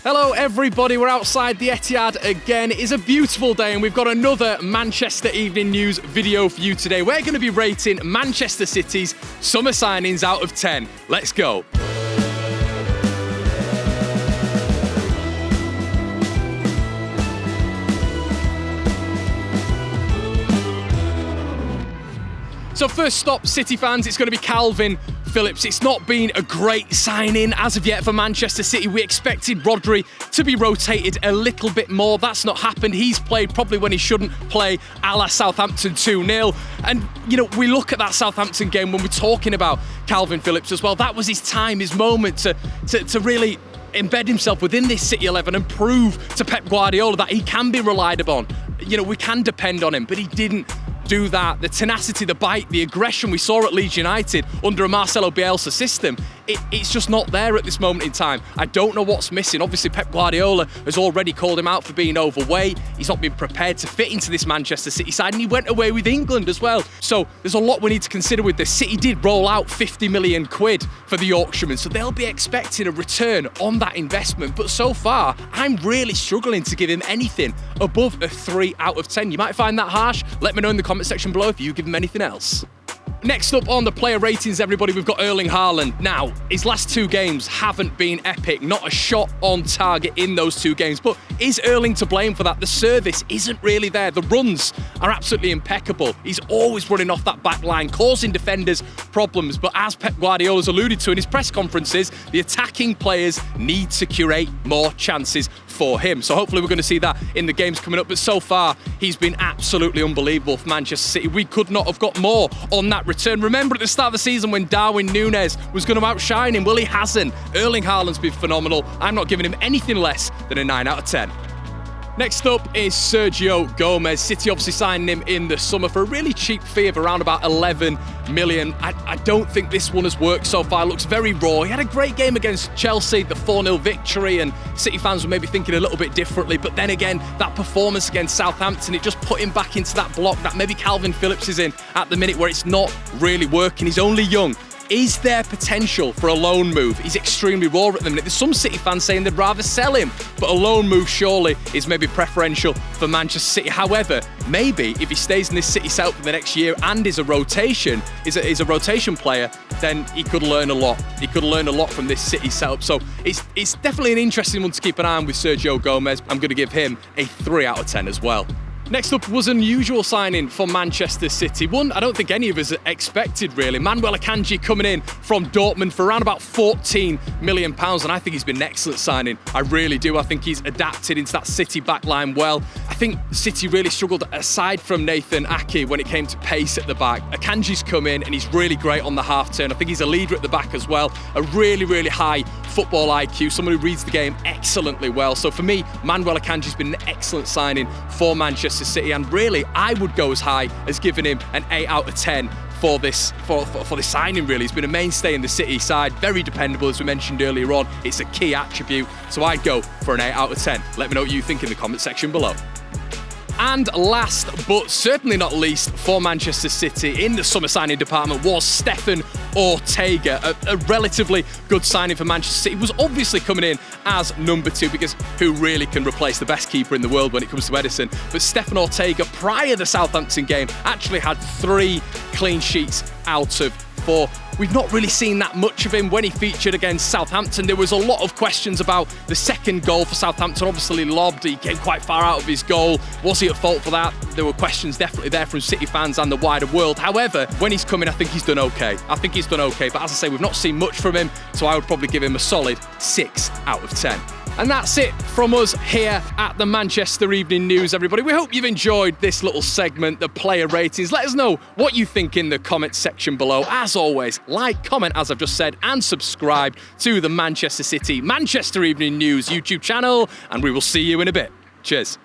Hello everybody, we're outside the Etihad again. It is a beautiful day and we've got another Manchester Evening News video for you today. We're going to be rating Manchester City's summer signings out of 10. Let's go. So first stop, City fans, it's going to be Kalvin Phillips. It's not been a great signing as of yet for Manchester City. We expected Rodri to be rotated a little bit more. That's not happened. He's played probably when he shouldn't play, a la Southampton 2-0. And, you know, we look at that Southampton game when we're talking about Kalvin Phillips as well. That was his time, his moment to really embed himself within this City 11 and prove to Pep Guardiola that he can be relied upon. You know, we can depend on him, but he didn't do that. The tenacity, the bite, the aggression we saw at Leeds United under a Marcelo Bielsa system, it's just not there at this moment in time. I don't know what's missing. Obviously, Pep Guardiola has already called him out for being overweight. He's not been prepared to fit into this Manchester City side, and he went away with England as well. So there's a lot we need to consider with this. City did roll out 50 million quid for the Yorkshireman, so they'll be expecting a return on that investment. But so far, I'm really struggling to give him anything above a 3 out of 10. You might find that harsh. Let me know in the comment section below if you give him anything else. Next up on the player ratings, everybody, we've got Erling Haaland. Now, his last 2 games haven't been epic. Not a shot on target in those 2 games. But is Erling to blame for that? The service isn't really there. The runs are absolutely impeccable. He's always running off that back line, causing defenders problems. But as Pep Guardiola's alluded to in his press conferences, the attacking players need to curate more chances for him. So hopefully we're going to see that in the games coming up. But so far, he's been absolutely unbelievable for Manchester City. We could not have got more on that return. Remember at the start of the season when Darwin Núñez was going to outshine him? Well, he hasn't. Erling Haaland's been phenomenal. I'm not giving him anything less than a 9 out of 10. Next up is Sergio Gomez. City obviously signing him in the summer for a really cheap fee of around about 11 million. I don't think this one has worked so far. Looks very raw. He had a great game against Chelsea, the 4-0 victory, and City fans were maybe thinking a little bit differently. But then again, that performance against Southampton, it just put him back into that block that maybe Kalvin Phillips is in at the minute, where it's not really working. He's only young. Is there potential for a loan move? He's extremely raw at the minute. There's some City fans saying they'd rather sell him, but a loan move surely is maybe preferential for Manchester City. However, maybe if he stays in this City setup for the next year and is a rotation player, then he could learn a lot. He could learn a lot from this City setup. So it's definitely an interesting one to keep an eye on with Sergio Gomez. I'm going to give him a 3 out of 10 as well. Next up was an unusual signing for Manchester City. One I don't think any of us expected, really. Manuel Akanji coming in from Dortmund for around about £14 million, and I think he's been an excellent signing. I really do. I think he's adapted into that City backline well. I think City really struggled, aside from Nathan Ake, when it came to pace at the back. Akanji's come in and he's really great on the half turn. I think he's a leader at the back as well. A really, really high football IQ, someone who reads the game excellently well. So for me, Manuel Akanji's been an excellent signing for Manchester City, and really I would go as high as giving him an 8 out of 10 for this signing. Really, he's been a mainstay in the City side, very dependable, as we mentioned earlier on. It's a key attribute, so I'd go for an 8 out of 10. Let me know what you think in the comment section below. And last but certainly not least for Manchester City in the summer signing department was Stefan Ortega, a relatively good signing for Manchester City. Was obviously coming in as number 2, because who really can replace the best keeper in the world when it comes to Edison? But Stefan Ortega, prior to the Southampton game, actually had 3 clean sheets out of 4. We've not really seen that much of him when he featured against Southampton. There was a lot of questions about the second goal for Southampton. Obviously lobbed, he came quite far out of his goal. Was he at fault for that? There were questions definitely there from City fans and the wider world. However, when he's come in, I think he's done okay. But as I say, we've not seen much from him, so I would probably give him a solid 6 out of 10. And that's it from us here at the Manchester Evening News, everybody. We hope you've enjoyed this little segment, the player ratings. Let us know what you think in the comment section below. As always, like, comment, as I've just said, and subscribe to the Manchester Evening News YouTube channel, and we will see you in a bit. Cheers.